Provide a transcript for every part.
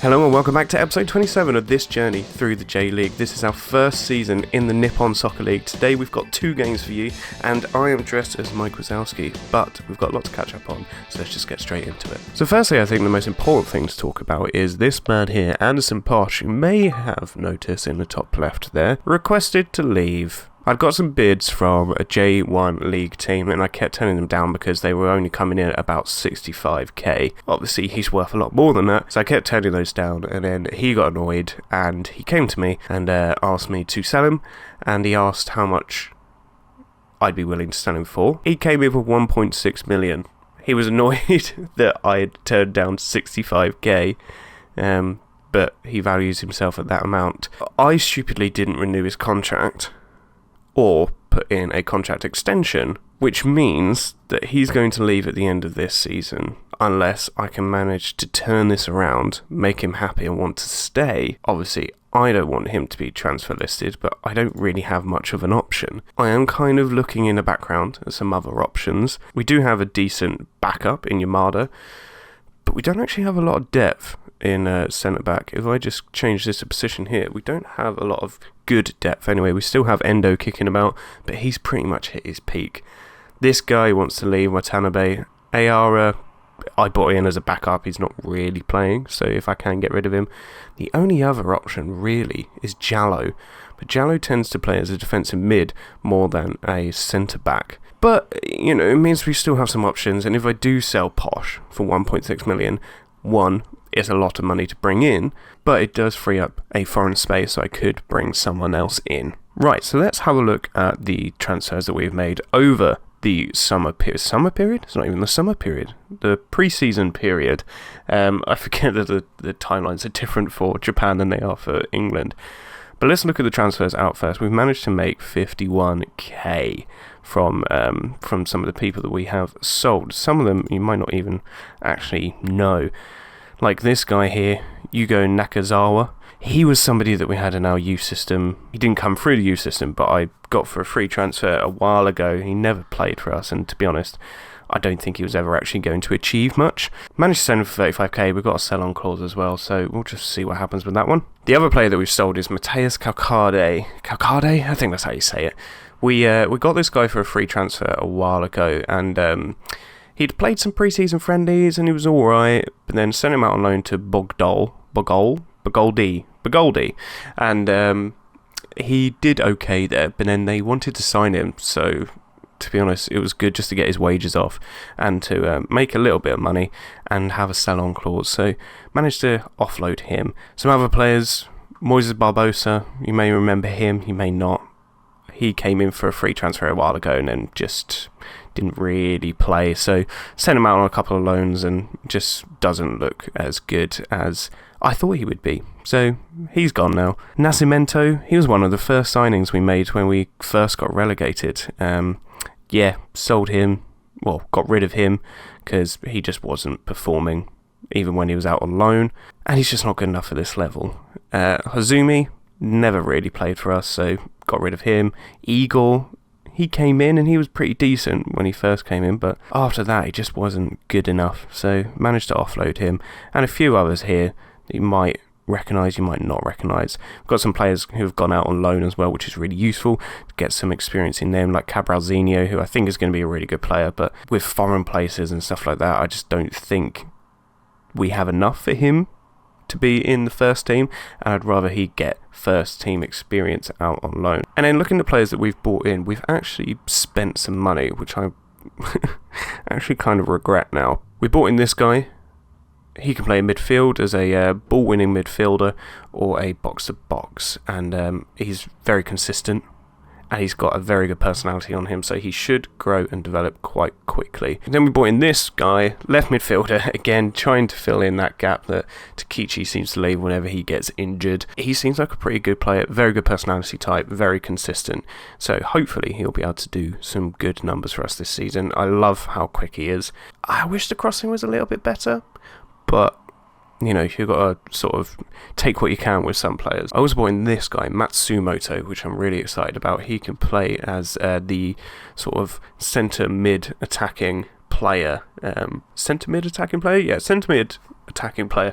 Hello and welcome back to episode 27 of this journey through the J-League. This is our first season in the Nippon Soccer League. Today we've got 2 games for you, and I am dressed as Mike Wazowski, but we've got a lot to catch up on, so let's just get straight into it. So firstly, I think the most important thing to talk about is this man here, Anderson Posh, you may have noticed in the top left there, requested to leave. I'd got some bids from a J1 league team and I kept turning them down because they were only coming in at about 65k. Obviously he's worth a lot more than that, so I kept turning those down, and then he got annoyed and he came to me and asked me to sell him, and he asked how much I'd be willing to sell him for. He came in for 1.6 million. He was annoyed that I had turned down 65k, but he values himself at that amount. I stupidly didn't renew his contract or put in a contract extension, which means that he's going to leave at the end of this season unless I can manage to turn this around, make him happy and want to stay. Obviously, I don't want him to be transfer listed, but I don't really have much of an option. I am kind of looking in the background at some other options. We do have a decent backup in Yamada, but we don't actually have a lot of depth in centre-back. If I just change this a position here, we don't have a lot of good depth anyway. We still have Endo kicking about, but he's pretty much hit his peak. This guy wants to leave, Watanabe. Ayara, I brought in as a backup. He's not really playing, so if I can get rid of him. The only other option really is Jallo, but Jallo tends to play as a defensive mid more than a centre-back. But, you know, it means we still have some options, and if I do sell Posh for 1.6 million, it's a lot of money to bring in, but it does free up a foreign space so I could bring someone else in. Right, so let's have a look at the transfers that we've made over the summer period. Summer period? It's not even the summer period. The pre-season period. I forget that the timelines are different for Japan than they are for England. But let's look at the transfers out first. We've managed to make 51k from some of the people that we have sold. Some of them you might not even actually know. Like this guy here, Yugo Nakazawa. He was somebody that we had in our youth system. He didn't come through the youth system, but I got for a free transfer a while ago. He never played for us, and to be honest, I don't think he was ever actually going to achieve much. Managed to send him for 35k. We've got a sell-on clause as well, so we'll just see what happens with that one. The other player that we've sold is Mateus Calcade. Calcade? I think that's how you say it. We got this guy for a free transfer a while ago, and he'd played some pre-season friendlies and he was alright, but then sent him out on loan to Bogoldi, and he did okay there, but then they wanted to sign him, so to be honest, it was good just to get his wages off and to make a little bit of money and have a sell-on clause, so managed to offload him. Some other players, Moises Barbosa, you may remember him, you may not. He came in for a free transfer a while ago and then just didn't really play, so sent him out on a couple of loans and just doesn't look as good as I thought he would be. So he's gone now. Nascimento, he was one of the first signings we made when we first got relegated. Sold him, got rid of him because he just wasn't performing even when he was out on loan, and he's just not good enough for this level. Hazumi never really played for us, so got rid of him. Igor, he came in and he was pretty decent when he first came in, but after that he just wasn't good enough, so managed to offload him. And a few others here that you might recognise, you might not recognise. We've got some players who have gone out on loan as well, which is really useful to get some experience in them, like Cabralzinho, who I think is going to be a really good player, but with foreign places and stuff like that, I just don't think we have enough for him to be in the first team, and I'd rather he get first team experience out on loan. And then looking at the players that we've bought in, we've actually spent some money, which I actually kind of regret now. We bought in this guy. He can play in midfield as a ball-winning midfielder or a box-to-box, and he's very consistent, and he's got a very good personality on him, so he should grow and develop quite quickly. And then we brought in this guy, left midfielder, again trying to fill in that gap that Takichi seems to leave whenever he gets injured. He seems like a pretty good player, very good personality type, very consistent, so hopefully he'll be able to do some good numbers for us this season. I love how quick he is. I wish the crossing was a little bit better, but you know, you've got to sort of take what you can with some players. I was bought in this guy, Matsumoto, which I'm really excited about. He can play as the sort of centre mid attacking player. Centre mid attacking player? Yeah, centre mid attacking player.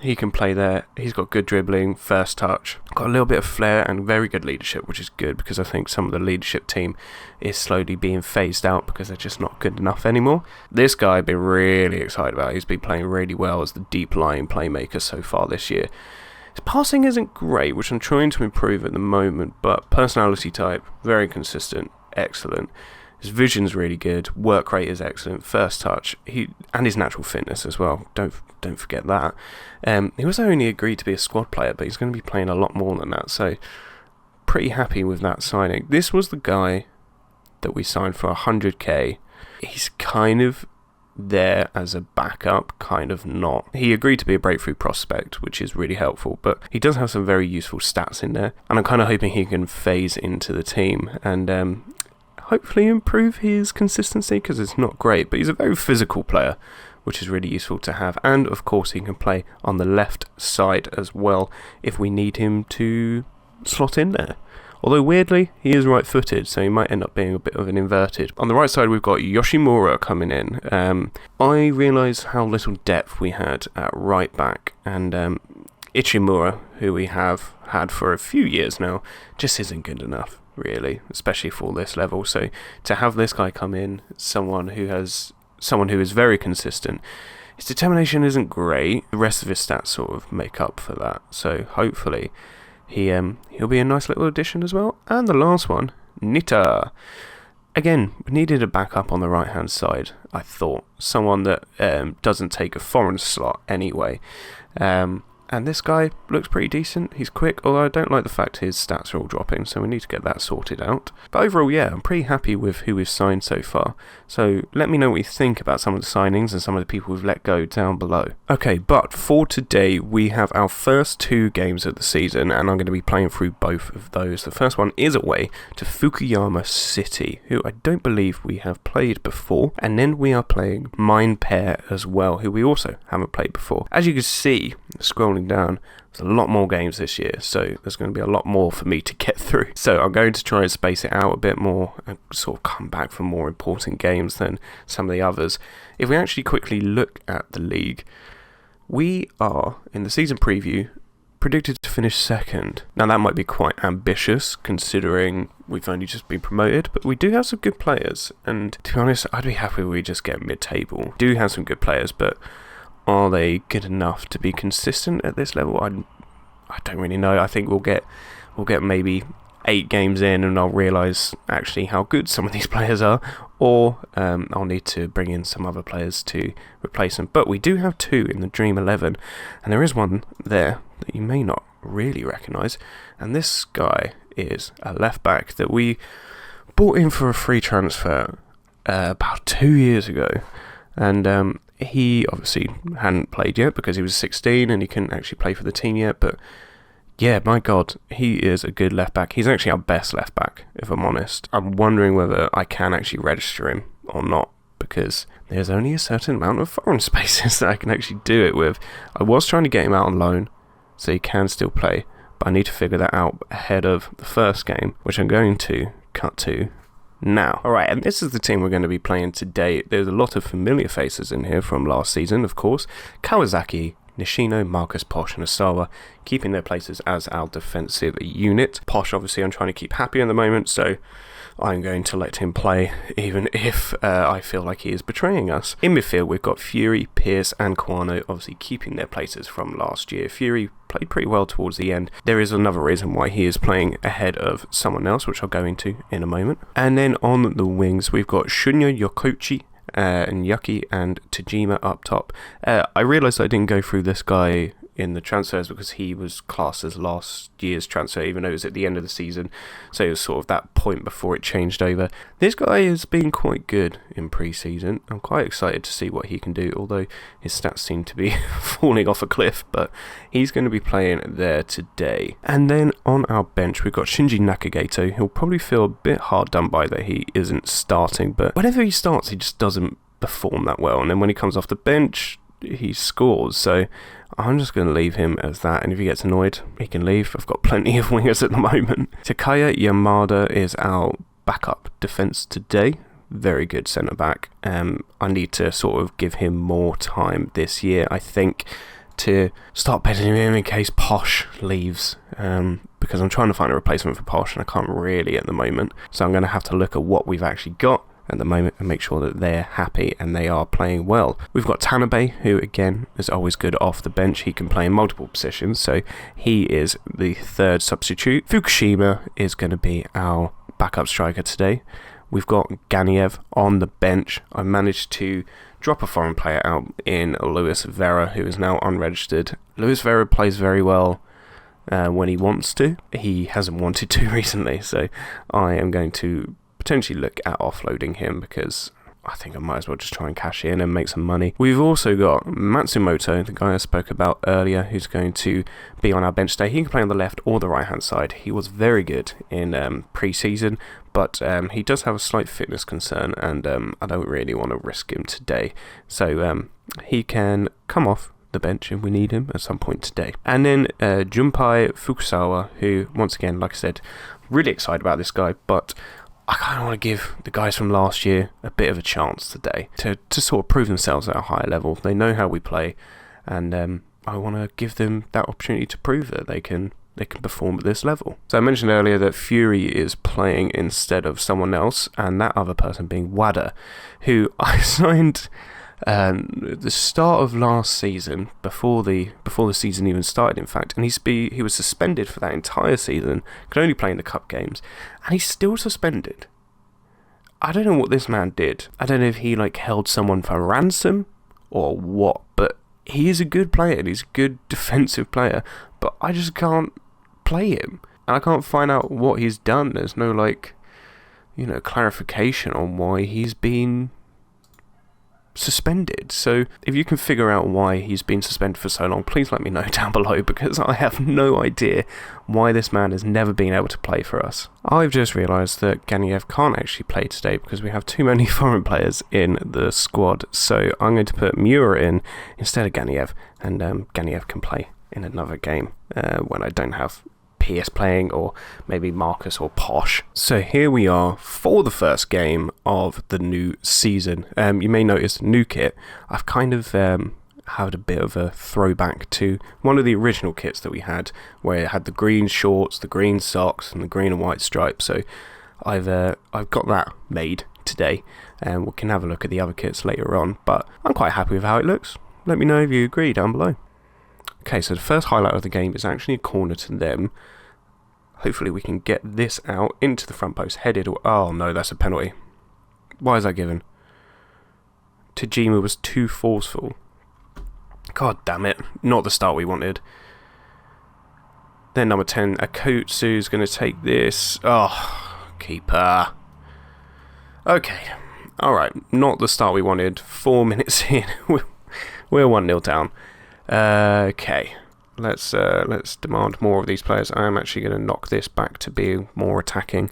He can play there. He's got good dribbling, first touch, got a little bit of flair and very good leadership, which is good because I think some of the leadership team is slowly being phased out because they're just not good enough anymore. This guy I've been really excited about. He's been playing really well as the deep lying playmaker so far this year. His passing isn't great, which I'm trying to improve at the moment, but personality type, very consistent, excellent. His vision's really good, work rate is excellent, first touch, and his natural fitness as well. Don't forget that. He was only agreed to be a squad player, but he's going to be playing a lot more than that, so pretty happy with that signing. This was the guy that we signed for 100k. He's kind of there as a backup, kind of not. He agreed to be a breakthrough prospect, which is really helpful, but he does have some very useful stats in there, and I'm kind of hoping he can phase into the team and hopefully improve his consistency, because it's not great, but he's a very physical player, which is really useful to have. And of course he can play on the left side as well if we need him to slot in there. Although weirdly, he is right-footed, so he might end up being a bit of an inverted. On the right side, we've got Yoshimura coming in. I realised how little depth we had at right back, and Ichimura, who we have had for a few years now, just isn't good enough, really, especially for this level. So to have this guy come in, someone who is very consistent, his determination isn't great. The rest of his stats sort of make up for that. So hopefully he'll be a nice little addition as well. And the last one, Nita. Again, we needed a backup on the right hand side, I thought. Someone that doesn't take a foreign slot anyway. And this guy looks pretty decent. He's quick, although I don't like the fact his stats are all dropping, so we need to get that sorted out. But overall, yeah, I'm pretty happy with who we've signed so far. So let me know what you think about some of the signings and some of the people we've let go down below. Okay, but for today, we have our first 2 games of the season, and I'm going to be playing through both of those. The first one is away to Fukuyama City, who I don't believe we have played before. And then we are playing Mine Pair as well, who we also haven't played before. As you can see, scrolling down, there's a lot more games this year, so there's going to be a lot more for me to get through. So I'm going to try and space it out a bit more and sort of come back for more important games than some of the others. If we actually quickly look at the league, we are, in the season preview, predicted to finish second. Now that might be quite ambitious considering we've only just been promoted, but we do have some good players, and to be honest, I'd be happy if we just get mid-table. We do have some good players, but are they good enough to be consistent at this level? I don't really know. I think we'll get maybe 8 games in and I'll realise actually how good some of these players are, or I'll need to bring in some other players to replace them. But we do have 2 in the Dream 11, and there is one there that you may not really recognise, and this guy is a left back that we bought in for a free transfer about 2 years ago, and he obviously hadn't played yet because he was 16 and he couldn't actually play for the team yet, but yeah, my god, he is a good left back. He's actually our best left back, if I'm honest. I'm wondering whether I can actually register him or not, because there's only a certain amount of foreign spaces that I can actually do it with. I was trying to get him out on loan so he can still play, but I need to figure that out ahead of the first game, which I'm going to cut to now. Alright, and this is the team we're going to be playing today. There's a lot of familiar faces in here from last season, of course. Kawasaki, Nishino, Marcus, Posh and Asawa keeping their places as our defensive unit. Posh, obviously, I'm trying to keep happy at the moment, so I'm going to let him play, even if I feel like he is betraying us. In midfield, we've got Fury, Pierce and Kwano, obviously keeping their places from last year. Fury played pretty well towards the end. There is another reason why he is playing ahead of someone else, which I'll go into in a moment. And then on the wings, we've got Shunya Yokochi, and Yuki and Tajima up top. I realised I didn't go through this guy in the transfers because he was classed as last year's transfer, even though it was at the end of the season, so it was sort of that point before it changed over. This guy has been quite good in pre-season. I'm quite excited to see what he can do, although his stats seem to be falling off a cliff, but he's going to be playing there today. And then on our bench we've got Shinji Nakagato. He'll probably feel a bit hard done by that he isn't starting, but whenever he starts he just doesn't perform that well, and then when he comes off the bench he scores, so I'm just going to leave him as that, and if he gets annoyed, he can leave. I've got plenty of wingers at the moment. Takaya Yamada is our backup defence today. very good centre-back. I need to sort of give him more time this year, I think, to start betting him in case Posh leaves, because I'm trying to find a replacement for Posh and I can't really at the moment. So I'm going to have to look at what we've actually got at the moment and make sure that they're happy and they are playing well. We've got Tanabe, who again is always good off the bench. He can play in multiple positions, so he is the third substitute. Fukushima is going to be our backup striker today. We've got Ganiev on the bench. I managed to drop a foreign player out in Luis Vera, who is now unregistered. Luis Vera plays very well when he wants to. He hasn't wanted to recently, so I am going to potentially look at offloading him because I think I might as well just try and cash in and make some money. We've also got Matsumoto, the guy I spoke about earlier, who's going to be on our bench today. He can play on the left or the right hand side. He was very good in pre-season, but he does have a slight fitness concern, and I don't really want to risk him today. So he can come off the bench if we need him at some point today. And then Junpei Fukusawa, who, once again, like I said, really excited about this guy, but I kind of want to give the guys from last year a bit of a chance today to sort of prove themselves at a higher level. They know how we play, and I want to give them that opportunity to prove that they can perform at this level. So I mentioned earlier that Fury is playing instead of someone else, and that other person being Wada, who I signed at the start of last season, before the season even started, in fact, and he was suspended for that entire season, could only play in the cup games, and he's still suspended. I don't know what this man did. I don't know if he held someone for ransom or what, but he is a good player and he's a good defensive player, but I just can't play him, and I can't find out what he's done. There's no clarification on why he's been suspended. So if you can figure out why he's been suspended for so long, please let me know down below, because I have no idea why this man has never been able to play for us. I've just realised that Ganiev can't actually play today because we have too many foreign players in the squad, so I'm going to put Muir in instead of Ganiev, and Ganiev can play in another game when I don't have PS playing, or maybe Marcus or Posh. So here we are for the first game of the new season. You may notice new kit. I've kind of had a bit of a throwback to one of the original kits that we had, where it had the green shorts, the green socks, and the green and white stripes. So I've got that made today, and we can have a look at the other kits later on. But I'm quite happy with how it looks. Let me know if you agree down below. Okay, so the first highlight of the game is actually a corner to them. Hopefully we can get this out into the front post, headed. Oh no, that's a penalty. Why is that given? Tajima was too forceful. God damn it, not the start we wanted. Then number 10, Akutsu's going to take this. Oh, keeper. Okay, alright, not the start we wanted. 4 minutes in, we're 1-0 down. Okay, let's demand more of these players. I am actually going to knock this back to be more attacking.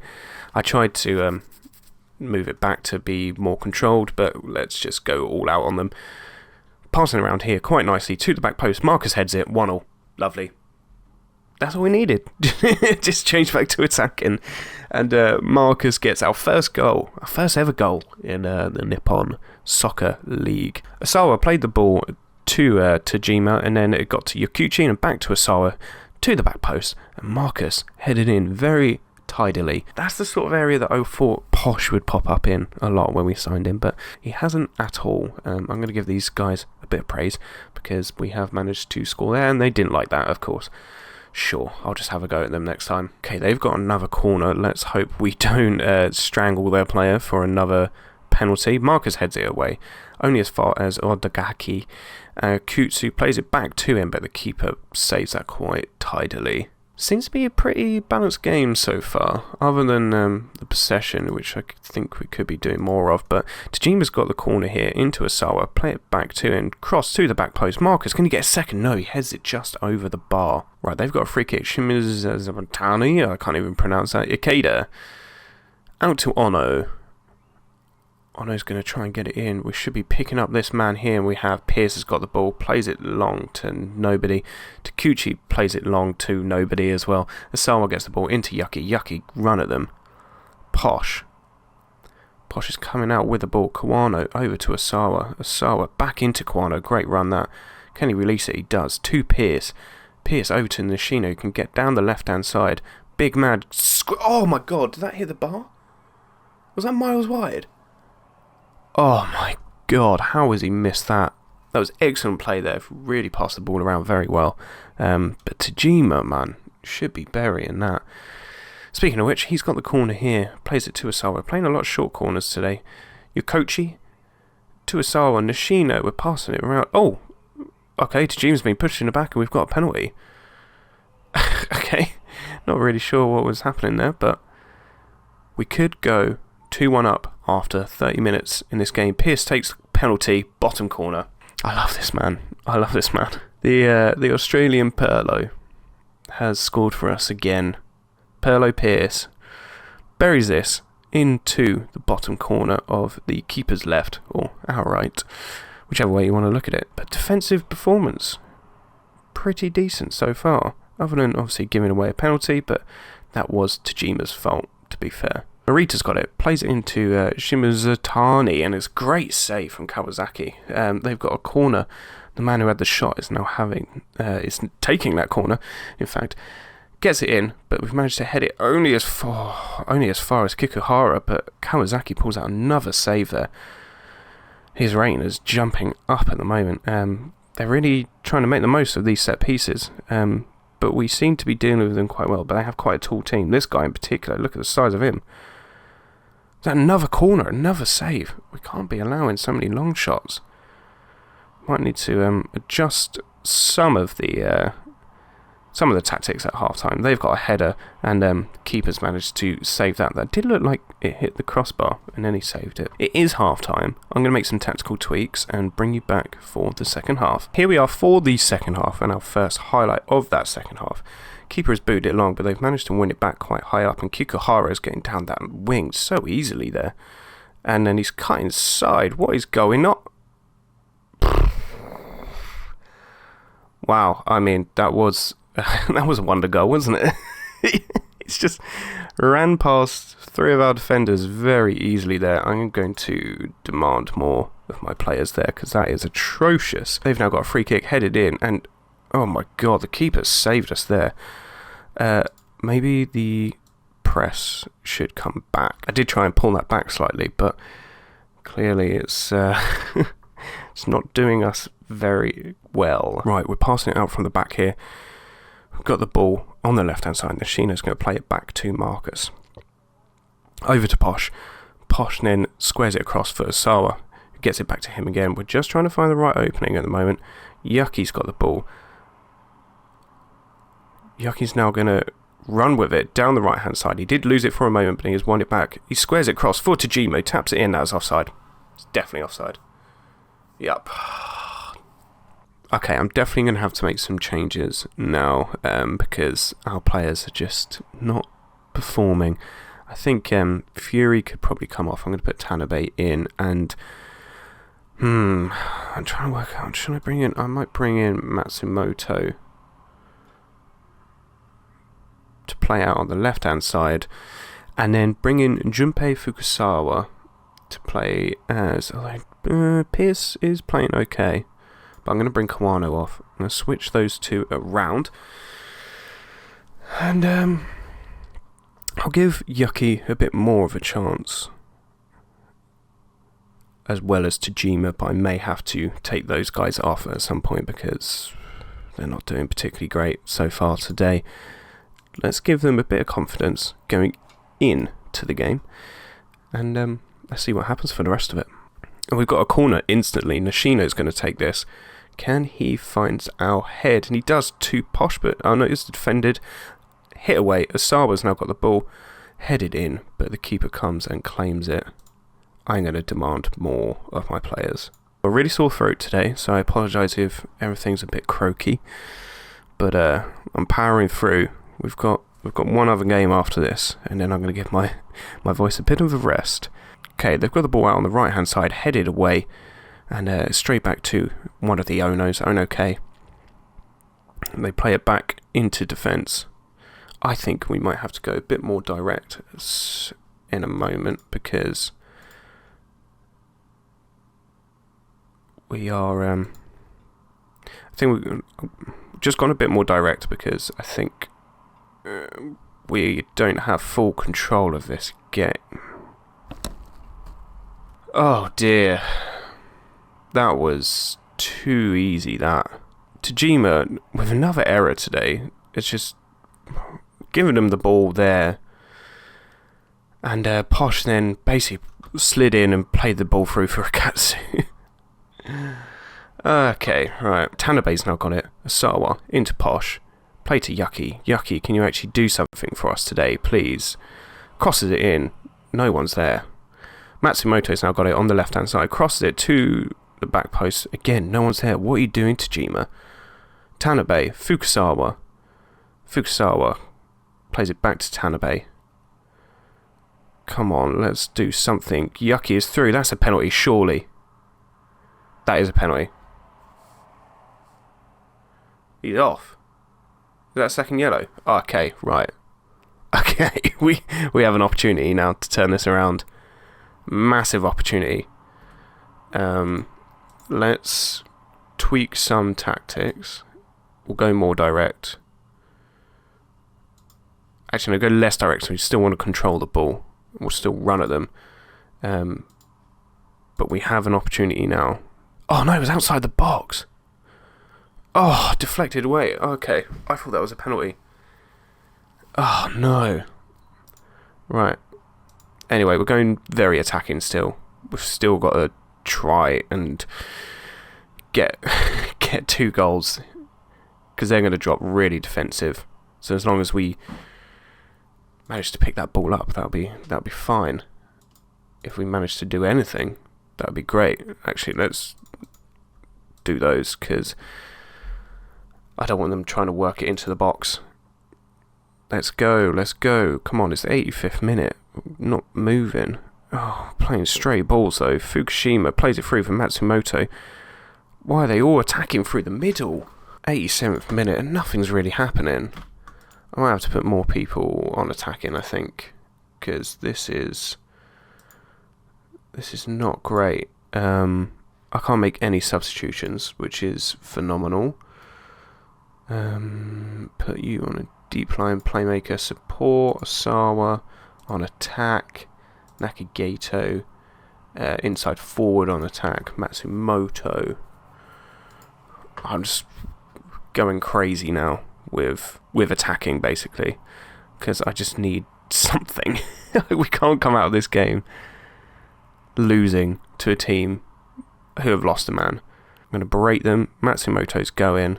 I tried to move it back to be more controlled, but let's just go all out on them. Passing around here quite nicely to the back post. Marcus heads it, 1-1. Lovely. That's all we needed. Just change back to attacking. And Marcus gets our first goal, our first ever goal in the Nippon Soccer League. Asawa played the ball to Tajima, and then it got to Yokuchi and back to Asawa to the back post, and Marcus headed in very tidily. That's the sort of area that I thought Posh would pop up in a lot when we signed him, but he hasn't at all. I'm going to give these guys a bit of praise because we have managed to score there, and they didn't like that, of course. Sure, I'll just have a go at them next time. Okay, they've got another corner. Let's hope we don't strangle their player for another penalty. Marcus heads it away, only as far as Odagaki. Kutsu plays it back to him, but the keeper saves that quite tidily. Seems to be a pretty balanced game so far, other than the possession, which I think we could be doing more of. But Tajima's got the corner here into Asawa, play it back to him, cross to the back post. Marcus, can he get a second? No, he heads it just over the bar. Right, they've got a free kick. Shimizabantani, I can't even pronounce that. Ikeda. Out to Ono. Ono's going to try and get it in. We should be picking up this man here, and we have Pierce has got the ball, plays it long to nobody. Takuchi plays it long to nobody as well. Asawa gets the ball into Yucky. Yucky run at them. Posh Posh is coming out with the ball. Kawano over to Asawa. Asawa back into Kawano. Great run that. Can he release it? He does. To Pierce. Pierce over to Nishino, who can get down the left-hand side. Big man. Oh my god, did that hit the bar? Was that miles wide? Oh my god, how has he missed that? That was excellent play there. Really passed the ball around very well. But Tajima, man, should be burying that. Speaking of which, he's got the corner here. Plays it to Asawa. We're playing a lot of short corners today. Yokochi to Asawa. Nishino, we're passing it around. Oh, okay, Tajima's been pushed in the back and we've got a penalty. Okay, not really sure what was happening there, but we could go 2-1 up after 30 minutes in this game. Pierce takes penalty, bottom corner. I love this man. I love this man. The Australian Perlo has scored for us again. Perlo Pierce buries this into the bottom corner of the keeper's left, or our right, whichever way you want to look at it. But defensive performance, pretty decent so far, other than obviously giving away a penalty, but that was Tajima's fault, to be fair. Narita's got it, plays it into Shimazutani, and it's a great save from Kawasaki. They've got a corner. The man who had the shot is now is taking that corner, in fact. Gets it in, but we've managed to head it only as far as Kikuhara, but Kawasaki pulls out another save there. His rating is jumping up at the moment. They're really trying to make the most of these set pieces, but we seem to be dealing with them quite well, but they have quite a tall team. This guy in particular, look at the size of him. Is that another corner, another save? We can't be allowing so many long shots. Might need to adjust some of the tactics at half-time. They've got a header, and keeper's managed to save that. That did look like it hit the crossbar, and then he saved it. It is half-time. I'm going to make some tactical tweaks and bring you back for the second half. Here we are for the second half, and our first highlight of that second half. Keeper has booed it long, but they've managed to win it back quite high up, and Kikuhara is getting down that wing so easily there. And then he's cut inside. What is going on? Wow, I mean, that was a wonder goal, wasn't it? It's just ran past three of our defenders very easily there. I'm going to demand more of my players there, because that is atrocious. They've now got a free kick headed in, and oh my god, the keeper saved us there. Maybe the press should come back. I did try and pull that back slightly, but clearly it's it's not doing us very well. Right, we're passing it out from the back here. We've got the ball on the left-hand side. Nishino's going to play it back to Marcus. Over to Posh. Posh then squares it across for Asawa. Gets it back to him again. We're just trying to find the right opening at the moment. Yuki's got the ball. Yuki's now going to run with it down the right-hand side. He did lose it for a moment, but he has won it back. He squares it across for Tajima. Taps it in. That was offside. It's definitely offside. Yup. Okay, I'm definitely going to have to make some changes now, because our players are just not performing. I think Fury could probably come off. I'm going to put Tanabe in, and I'm trying to work out. Should I bring in? I might bring in Matsumoto to play out on the left-hand side, and then bring in Junpei Fukusawa to play as. Pierce is playing okay. But I'm going to bring Kawano off. I'm going to switch those two around. And I'll give Yuki a bit more of a chance, as well as Tajima, but I may have to take those guys off at some point because they're not doing particularly great so far today. Let's give them a bit of confidence going into the game, and let's see what happens for the rest of it. And we've got a corner instantly. Nishino's going to take this. Can he find our head? And he does to Posh, but oh no, it's defended. Hit away. Asawa's now got the ball headed in, but the keeper comes and claims it. I'm going to demand more of my players. A really sore throat today, so I apologise if everything's a bit croaky. But I'm powering through. We've got one other game after this, and then I'm going to give my voice a bit of a rest. Okay, they've got the ball out on the right-hand side, headed away, and straight back to one of the Onos, Ono K. And they play it back into defence. I think we might have to go a bit more direct in a moment, because we are... I think we've just gone a bit more direct because I think we don't have full control of this game. Oh dear. That was too easy, that. Tajima, with another error today, it's just giving them the ball there. And Posh then basically slid in and played the ball through for Akatsu. Okay, right. Tanabe's now got it. Asawa into Posh. Play to Yucky. Yucky, can you actually do something for us today, please? Crosses it in. No one's there. Matsumoto's now got it on the left-hand side. Crosses it to the back post. Again, no one's there. What are you doing, Tajima? Tanabe. Fukusawa. Fukusawa plays it back to Tanabe. Come on, let's do something. Yucky is through. That's a penalty, surely. That is a penalty. He's off. Is that second yellow? Okay, right. Okay, we have an opportunity now to turn this around. Massive opportunity. Let's tweak some tactics. We'll go more direct. Actually, no, go less direct, so we still want to control the ball. We'll still run at them. But we have an opportunity now. Oh no, it was outside the box. Oh, deflected away. Okay, I thought that was a penalty. Oh no. Right. Anyway, we're going very attacking still. We've still got to try and get 2 goals. Because they're going to drop really defensive. So as long as we manage to pick that ball up, that'll be fine. If we manage to do anything, that'd be great. Actually, let's do those, because I don't want them trying to work it into the box. Let's go. Come on, it's the 85th minute. Not moving. Oh, playing stray balls though. Fukushima plays it through for Matsumoto. Why are they all attacking through the middle? 87th minute and nothing's really happening. I might have to put more people on attacking, I think, because this is not great. I can't make any substitutions, which is phenomenal. Put you on a deep line playmaker, support Asawa on attack, Nakagato inside forward on attack, Matsumoto. I'm just going crazy now with attacking, basically, because I just need something. We can't come out of this game losing to a team who have lost a man. I'm going to berate them. Matsumoto's going.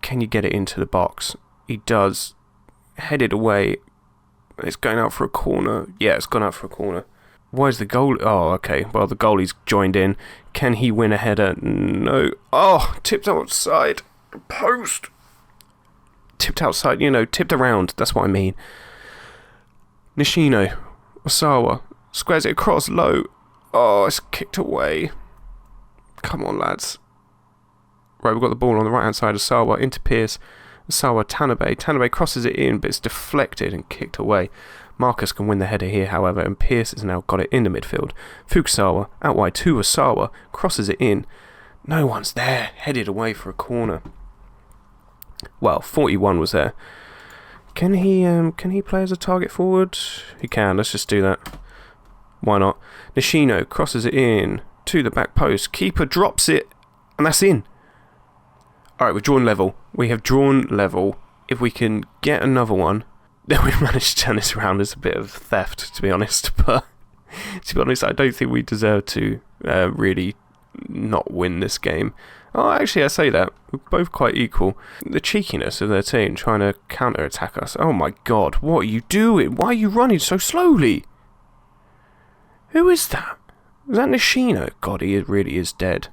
Can you get it into the box? He does. Headed away. It's going out for a corner. Yeah, it's gone out for a corner. Why is the goal? Oh, okay. Well, the goalie's joined in. Can he win a header? No. Oh, tipped outside. Post. Tipped outside, tipped around. That's what I mean. Nishino. Osawa. Squares it across low. Oh, it's kicked away. Come on, lads. Right, we've got the ball on the right-hand side of Osawa. Into Pierce. Osawa, Tanabe. Tanabe crosses it in, but it's deflected and kicked away. Marcus can win the header here, however, and Pierce has now got it in the midfield. Fukusawa, out wide to Osawa, crosses it in. No one's there. Headed away for a corner. Well, 41 was there. Can he play as a target forward? He can. Let's just do that. Why not? Nishino crosses it in to the back post. Keeper drops it, and that's in. Alright, we've drawn level. We have drawn level. If we can get another one, then we've managed to turn this around. It's a bit of theft, to be honest. But to be honest, I don't think we deserve to really not win this game. Oh, actually, I say that. We're both quite equal. The cheekiness of their team trying to counter-attack us. Oh my god, what are you doing? Why are you running so slowly? Who is that? Is that Nishino? God, he really is dead.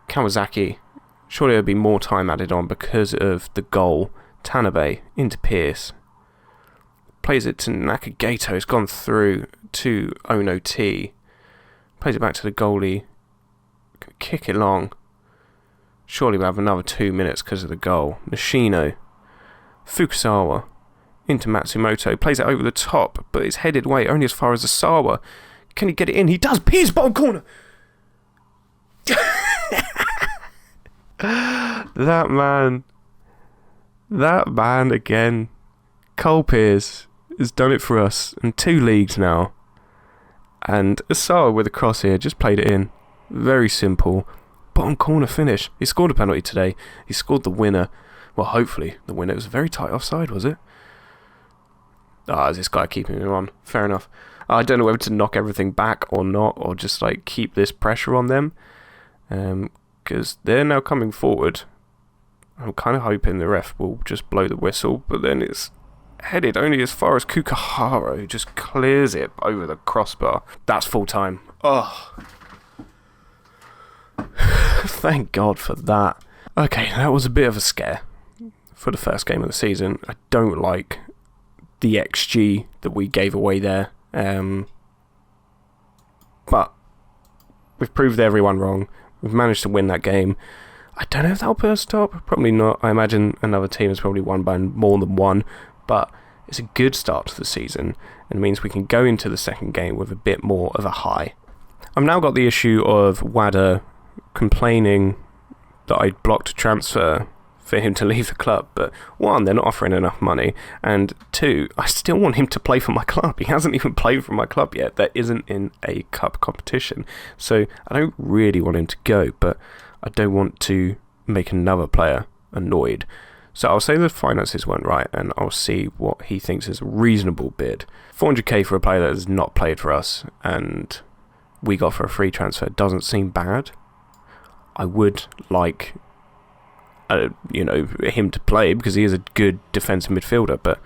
Kawasaki. Surely there'll be more time added on because of the goal. Tanabe into Pierce. Plays it to Nakagato. It's gone through to Ono T. Plays it back to the goalie. Kick it long. Surely we'll have another 2 minutes because of the goal. Nishino. Fukusawa. Into Matsumoto. Plays it over the top, but it's headed away only as far as Asawa. Can he get it in? He does! Pierce, bottom corner! That man again. Cole Pearce has done it for us in 2 leagues now. And Asar with a cross here, just played it in. Very simple. Bottom corner finish. He scored a penalty today. He scored the winner. Well, hopefully the winner. It was a very tight offside, was it? Is this guy keeping him on? Fair enough. I don't know whether to knock everything back or not, or just like keep this pressure on them. Because they're now coming forward. I'm kind of hoping the ref will just blow the whistle, but then it's headed only as far as Kukahara, who just clears it over the crossbar. That's full time. Oh. Thank God for that. Okay, that was a bit of a scare for the first game of the season. I don't like the XG that we gave away there. But we've proved everyone wrong. We've managed to win that game. I don't know if that'll put a stop. Probably not. I imagine another team has probably won by more than one. But it's a good start to the season. And it means we can go into the second game with a bit more of a high. I've now got the issue of Wada complaining that I blocked a transfer for him to leave the club, but 1, they're not offering enough money, and 2, I still want him to play for my club. He hasn't even played for my club yet. That isn't in a cup competition, so I don't really want him to go, but I don't want to make another player annoyed. So I'll say the finances weren't right, and I'll see what he thinks is a reasonable bid. 400k for a player that has not played for us, and we got for a free transfer doesn't seem bad. I would like him to play because he is a good defensive midfielder, but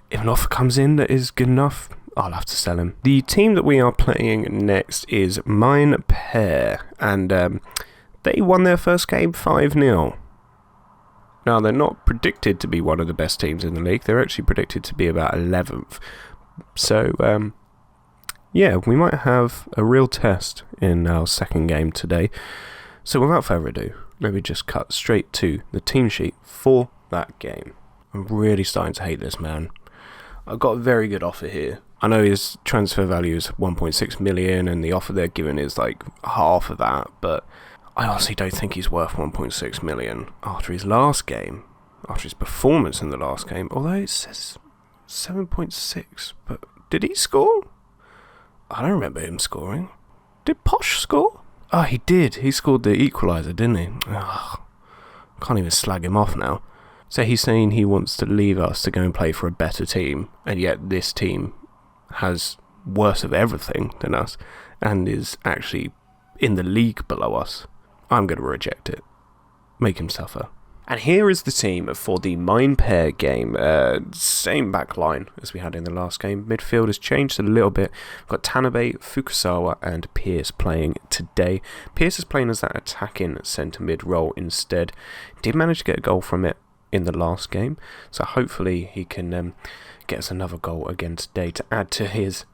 if an offer comes in that is good enough, I'll have to sell him. The team that we are playing next is Mine Pair, and they won their first game 5-0. Now, they're not predicted to be one of the best teams in the league. They're actually predicted to be about 11th. So, yeah, we might have a real test in our second game today. So without further ado, let me just cut straight to the team sheet for that game. I'm really starting to hate this man. I've got a very good offer here. I know his transfer value is 1.6 million and the offer they're giving is like half of that, but I honestly don't think he's worth 1.6 million after his last game, after his performance in the last game, although it says 7.6, but did he score? I don't remember him scoring. Did Posh score? Oh, he did. He scored the equaliser, didn't he? Ugh. Can't even slag him off now. So he's saying he wants to leave us to go and play for a better team, and yet this team has worse of everything than us, and is actually in the league below us. I'm going to reject it. Make him suffer. And here is the team for the Mine Pair game. Same back line as we had in the last game. Midfield has changed a little bit. We've got Tanabe, Fukusawa and Pearce playing today. Pearce is playing as that attacking centre mid role instead. Did manage to get a goal from it in the last game. So hopefully he can get us another goal again today to add to his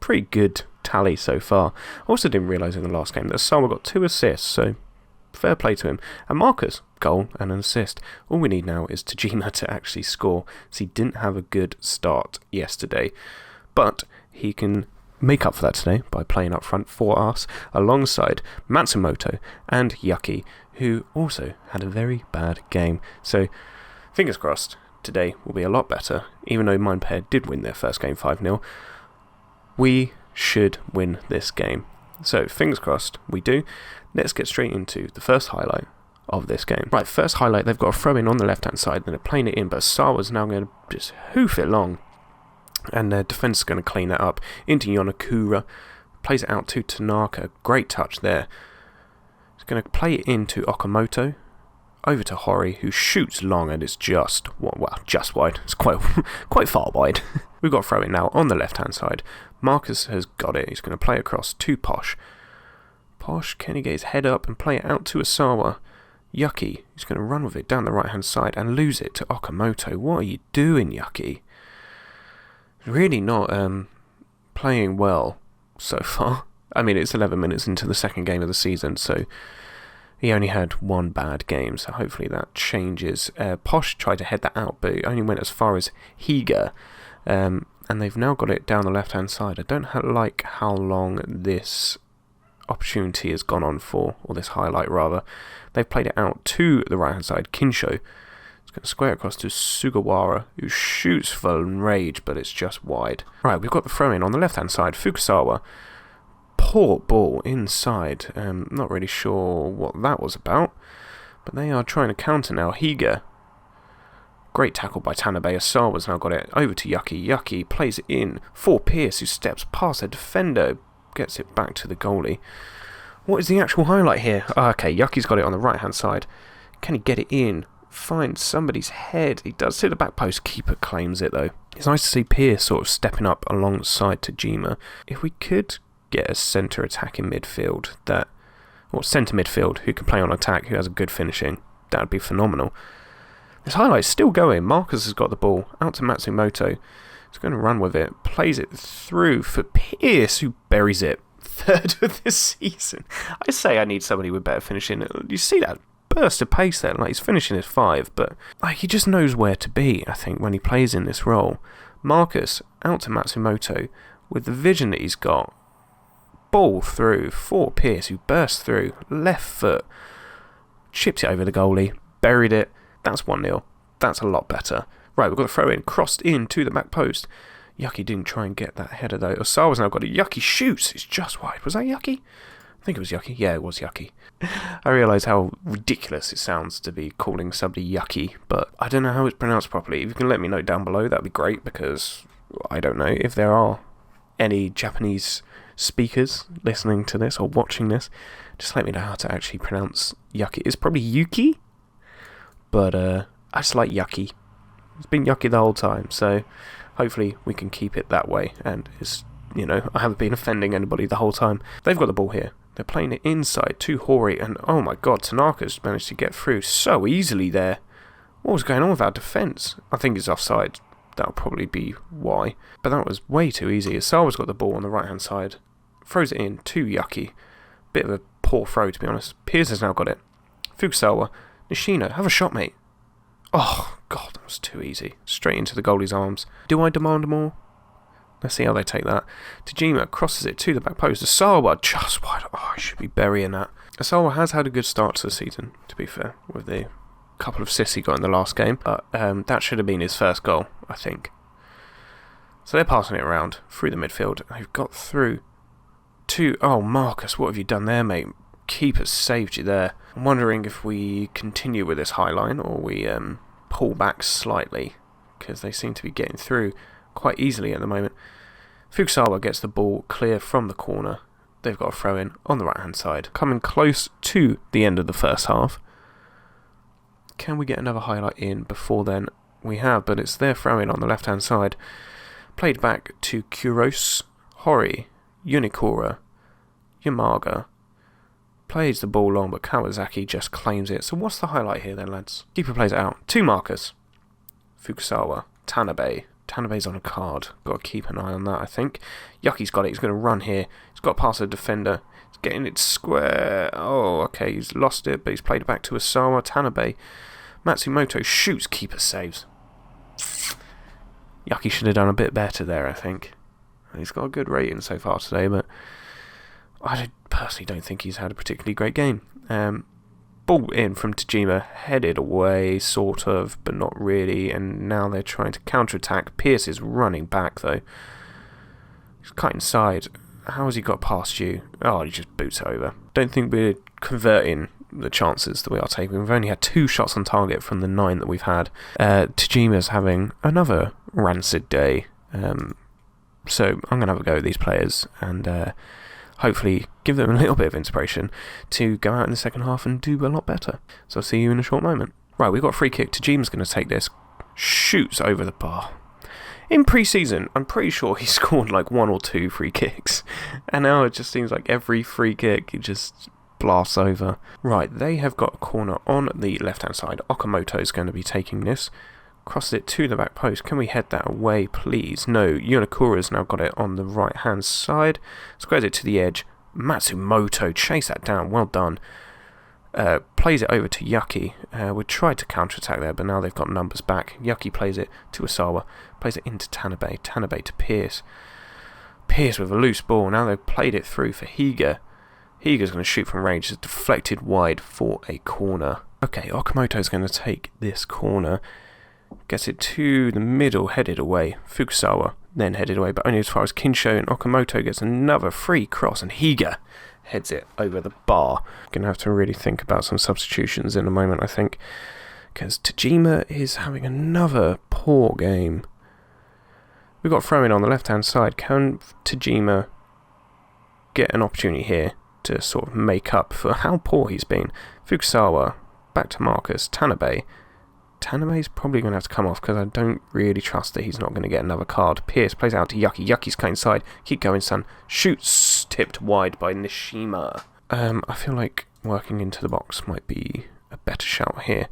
pretty good tally so far. I also didn't realise in the last game that Sama got 2 assists, so fair play to him. And Marcus, goal and an assist. All we need now is Tajima to actually score, so he didn't have a good start yesterday. But he can make up for that today by playing up front for us alongside Matsumoto and Yuki, who also had a very bad game. So fingers crossed, today will be a lot better. Even though Mine Pair did win their first game 5-0, we should win this game. So fingers crossed we do. Let's get straight into the first highlight of this game. Right, first highlight, they've got a throw in on the left hand side, then they're playing it in, but Sawa's now going to just hoof it long, and their defence is going to clean that up into Yonakura, plays it out to Tanaka, great touch there. He's going to play it into Okamoto, over to Hori, who shoots long, and it's just wide. It's quite far wide. We've got a throw in now on the left hand side. Marcus has got it. He's going to play across to Posh. Posh, can he get his head up and play it out to Asawa? Yuki, he's going to run with it down the right hand side and lose it to Okamoto. What are you doing, Yuki? Really not playing well so far. I mean, it's 11 minutes into the second game of the season, so he only had one bad game, so hopefully that changes. Posh tried to head that out, but it only went as far as Higa. And they've now got it down the left hand side. I don't like how long this opportunity has gone on for, or this highlight rather. They've played it out to the right-hand side. Kinsho. It's going to square across to Sugawara, who shoots for rage, but it's just wide. Right, we've got the throw-in on the left-hand side. Fukusawa. Poor ball inside. Not really sure what that was about, but they are trying to counter now. Higa. Great tackle by Tanabe. Asawa's now got it over to Yuki. Yuki plays it in for Pierce, who steps past their defender, gets it back to the goalie. What is the actual highlight here? Okay, Yuki's got it on the right-hand side. Can he get it in? Find somebody's head. He does hit the back post. Keeper claims it, though. It's nice to see Pierce sort of stepping up alongside Tajima. If we could get a centre attack in midfield, or centre midfield, who can play on attack, who has a good finishing, that would be phenomenal. This highlight's still going. Marcus has got the ball out to Matsumoto. He's going to run with it. Plays it through for Pierce, who buries it. Third of this season. I say I need somebody with better finishing. You see that burst of pace there? Like, he's finishing at 5, but he just knows where to be, I think, when he plays in this role. Marcus out to Matsumoto with the vision that he's got. Ball through for Pierce, who bursts through. Left foot. Chipped it over the goalie. Buried it. That's 1-0. That's a lot better. Right, we've got a throw in. Crossed in to the back post. Yuki didn't try and get that header, though. Osawa's now got it. Yuki shoots. It's just wide. Was that Yuki? I think it was Yuki. Yeah, it was Yuki. I realise how ridiculous it sounds to be calling somebody Yuki, but I don't know how it's pronounced properly. If you can let me know down below, that'd be great, because I don't know if there are any Japanese speakers listening to this or watching this. Just let me know how to actually pronounce Yuki. It's probably Yuki, but I just like Yuki. It's been Yuki the whole time, so hopefully we can keep it that way, and it's, I haven't been offending anybody the whole time. They've got the ball here. They're playing it inside to Hori, and oh my god, Tanaka's managed to get through so easily there. What was going on with our defence? I think it's offside. That'll probably be why. But that was way too easy. Asawa's got the ball on the right-hand side. Throws it in to Yuki. Bit of a poor throw, to be honest. Piers has now got it. Fukusawa. Nishino, have a shot, mate. Oh, God, that was too easy. Straight into the goalie's arms. Do I demand more? Let's see how they take that. Tajima crosses it to the back post. Asawa just wide. Oh, I should be burying that. Asawa has had a good start to the season, to be fair, with the couple of assists he got in the last game. But that should have been his first goal, I think. So they're passing it around through the midfield. They've got through to... Oh, Marcus, what have you done there, mate? Keeper saved you there. I'm wondering if we continue with this high line or we pull back slightly, because they seem to be getting through quite easily at the moment. Fukusawa gets the ball clear from the corner. They've got a throw in on the right hand side. Coming close to the end of the first half. Can we get another highlight in before then? We have, but it's their throw in on the left hand side. Played back to Kuros, Hori, Unikura, Yamaga. Plays the ball long, but Kawasaki just claims it. So what's the highlight here then, lads? Keeper plays it out to Marcus. Fukusawa, Tanabe. Tanabe's on a card. Got to keep an eye on that, I think. Yuki's got it. He's going to run here. He's got past the defender. He's getting it square. Oh, okay. He's lost it, but he's played it back to Asawa. Tanabe. Matsumoto shoots. Keeper saves. Yuki should have done a bit better there, I think. He's got a good rating so far today, but I personally don't think he's had a particularly great game. Ball in from Tajima, headed away, sort of, but not really, and now they're trying to counter-attack. Pierce is running back, though. He's cut inside. How has he got past you? Oh, he just boots it over. Don't think we're converting the chances that we are taking. We've only had 2 shots on target from the 9 that we've had. Tajima's having another rancid day. So I'm going to have a go at these players and hopefully give them a little bit of inspiration to go out in the second half and do a lot better. So I'll see you in a short moment. Right, we've got a free kick. Tajima's going to take this. Shoots over the bar. In pre-season, I'm pretty sure he scored like 1 or 2 free kicks. And now it just seems like every free kick he just blasts over. Right, they have got a corner on the left-hand side. Okamoto is going to be taking this. Crosses it to the back post. Can we head that away, please? No. Yonakura's now got it on the right-hand side. Squares it to the edge. Matsumoto chase that down. Well done. Plays it over to Yuki. We tried to counter-attack there, but now they've got numbers back. Yuki plays it to Asawa. Plays it into Tanabe. Tanabe to Pierce. Pierce with a loose ball. Now they've played it through for Higa. Higa's going to shoot from range. It's deflected wide for a corner. Okay, Okamoto's going to take this corner. Gets it to the middle, headed away. Fukusawa then headed away, but only as far as Kinsho, and Okamoto gets another free cross, and Higa heads it over the bar. Going to have to really think about some substitutions in a moment, I think, because Tajima is having another poor game. We've got throw-in on the left-hand side. Can Tajima get an opportunity here to sort of make up for how poor he's been? Fukusawa, back to Marcus. Tanabe's probably going to have to come off because I don't really trust that he's not going to get another card. Pierce plays out to Yuki. Yuki's cut inside. Keep going, son. Shoots. Tipped wide by Nishima. I feel like working into the box might be a better shout here.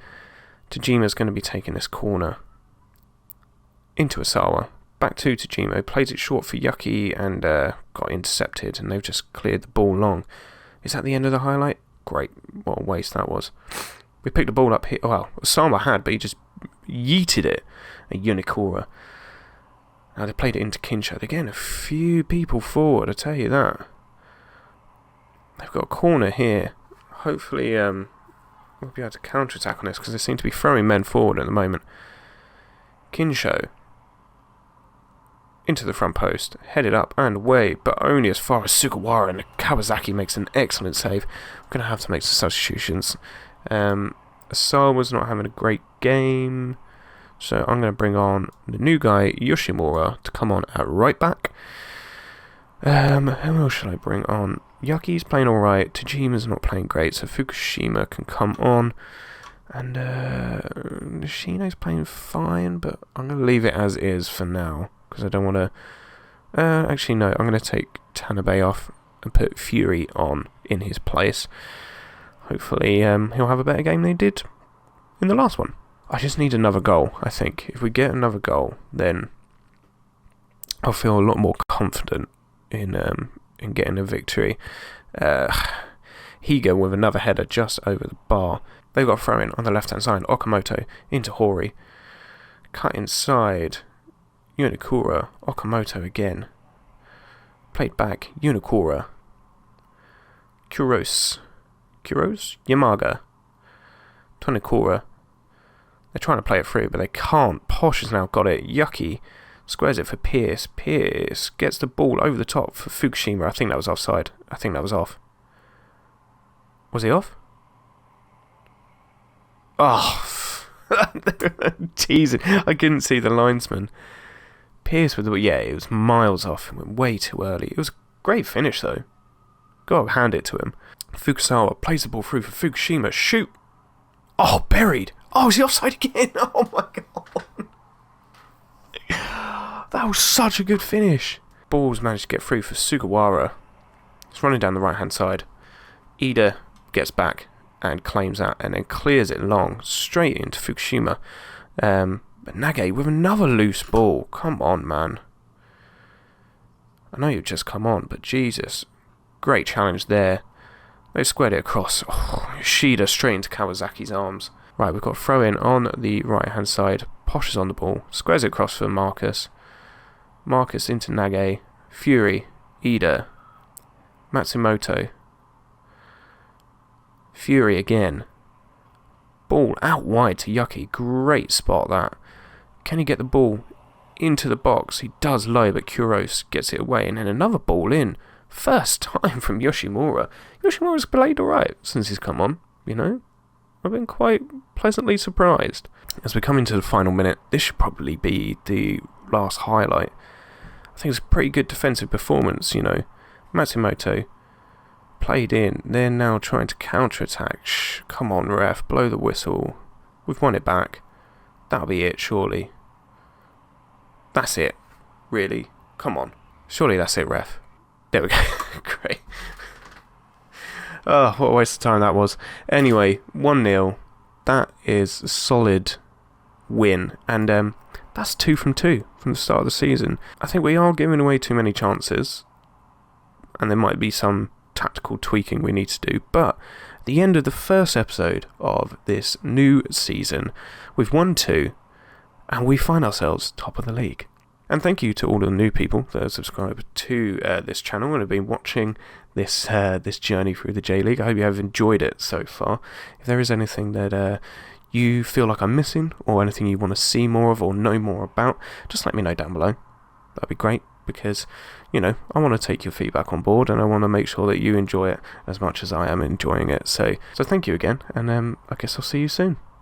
Tajima's going to be taking this corner into Asawa. Back to Tajima. Plays it short for Yuki and got intercepted. And they've just cleared the ball long. Is that the end of the highlight? Great. What a waste that was. We picked the ball up here. Well, Osama had, but he just yeeted it at Unikora. Now they played it into Kinsho. They're getting a few people forward, I tell you that. They've got a corner here. Hopefully we'll be able to counter-attack on this because they seem to be throwing men forward at the moment. Kinsho into the front post, headed up and away, but only as far as Sugawara, and Kawasaki makes an excellent save. We're going to have to make some substitutions. Asawa's not having a great game, so I'm going to bring on the new guy, Yoshimura, to come on at right back. Who else should I bring on? Yuki's playing alright, Tajima's not playing great, so Fukushima can come on. And Nishino's playing fine, but I'm going to leave it as is for now, because I don't want to... actually, no, I'm going to take Tanabe off and put Fury on in his place. Hopefully he'll have a better game than he did in the last one. I just need another goal, I think. If we get another goal, then I'll feel a lot more confident in getting a victory. Higa with another header just over the bar. They've got a throw-in on the left-hand side. Okamoto into Hori. Cut inside. Unikura. Okamoto again. Played back. Unikura. Kuros. Yamaga. Tonekura. They're trying to play it through, but they can't. Posh has now got it. Yuki squares it for Pierce. Pierce gets the ball over the top for Fukushima. I think that was offside. I think that was off. Was he off? Oh, teasing. I couldn't see the linesman. Pierce with the... Yeah, it was miles off. It went way too early. It was a great finish, though. Gotta hand it to him. Fukusawa plays the ball through for Fukushima. Shoot! Oh, buried! Oh, is he offside again? Oh my god! That was such a good finish. Ball's managed to get through for Sugawara. It's running down the right-hand side. Ida gets back and claims that and then clears it long, straight into Fukushima. But Nage with another loose ball. Come on, man. I know you've just come on, but Jesus. Great challenge there. They squared it across. Oh, Shida straight into Kawasaki's arms. Right, we've got a throw-in on the right-hand side. Posh is on the ball. Squares it across for Marcus. Marcus into Nage. Fury. Ida. Matsumoto. Fury again. Ball out wide to Yuki. Great spot that. Can he get the ball into the box? He does low, but Kuros gets it away. And then another ball in. First time from Yoshimura. Yoshimura's played alright since he's come on, you know. I've been quite pleasantly surprised. As we come into the final minute, this should probably be the last highlight. I think it's a pretty good defensive performance, you know. Matsumoto played in. They're now trying to counter-attack. Shh, come on, ref, blow the whistle. We've won it back. That'll be it, surely. That's it, really. Come on. Surely that's it, ref. There we go. Great. Oh, what a waste of time that was. Anyway, 1-0. That is a solid win. And that's 2 from 2 from the start of the season. I think we are giving away too many chances. And there might be some tactical tweaking we need to do. But at the end of the first episode of this new season, we've won 2. And we find ourselves top of the league. And thank you to all the new people that have subscribed to this channel and have been watching this journey through the J League. I hope you have enjoyed it so far. If there is anything that you feel like I'm missing, or anything you want to see more of or know more about, just let me know down below. That'd be great, because, you know, I want to take your feedback on board, and I want to make sure that you enjoy it as much as I am enjoying it. So thank you again, and I guess I'll see you soon.